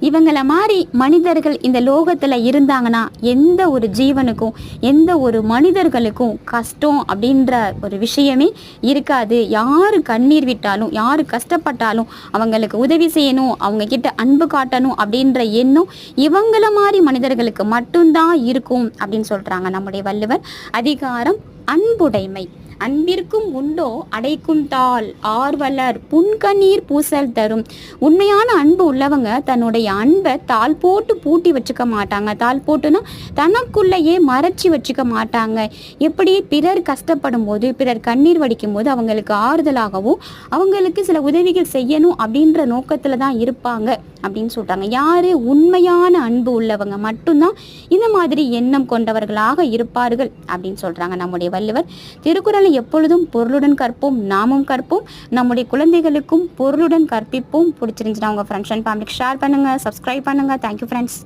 இவங்கள மாதிரி மனிதர்கள் இந்த லோகத்துல இருந்தாங்கன்னா எந்த ஒரு ஜீவனுக்கும் எந்த ஒரு மனிதர்களுக்கும் கஷ்டம் அப்படின்ற ஒரு விஷயமே இருக்காது. யாரு கண்ணீர் விட்டாலும் யாரு கஷ்டப்பட்டாலும் அவங்களுக்கு உதவி செய்யணும், அவங்க கிட்ட அன்பு காட்டணும் அப்படின்ற எண்ணம் இவங்கள மாதிரி மனிதர்களுக்கு மட்டும்தான் இருக்கும் அப்படின்னு சொல்றாங்க நம்முடைய வள்ளுவர். அதிகாரம் அன்புடைமை. அன்பிற்கும் உண்டோ அடைக்கும் தாள் ஆர்வலர் புன்கண்ணீர் பூசல் தரும். உண்மையான அன்பு உள்ளவங்க தன்னுடைய அன்பை தாள் போட்டு பூட்டி வச்சுக்க மாட்டாங்க. தாள் போட்டுனா தனக்குள்ளேயே மறைச்சி வச்சுக்க மாட்டாங்க. எப்படி பிறர் கஷ்டப்படும் போது பிறர் கண்ணீர் வடிக்கும் போது அவங்களுக்கு ஆறுதலாகவும் அவங்களுக்கு சில உதவிகள் செய்யணும் அப்படின்ற நோக்கத்துல தான் இருப்பாங்க அப்படின்னு சொல்றாங்க. யாரு உண்மையான அன்பு உள்ளவங்க மட்டும்தான் இந்த மாதிரி எண்ணம் கொண்டவர்களாக இருப்பார்கள் அப்படின்னு சொல்றாங்க நம்முடைய வள்ளுவர். திருக்குறளை எப்பொழுதும் பொருளுடன் கற்போம், நாமும் கற்போம், நம்முடைய குழந்தைகளுக்கும் பொருளுடன் கற்பிப்போம். பிடிச்சிருந்துச்சுன்னா உங்க ஃப்ரெண்ட்ஸ் அண்ட் ஃபேமிலிக்கு ஷேர் பண்ணுங்க, சப்ஸ்கிரைப் பண்ணுங்க. Thank you friends.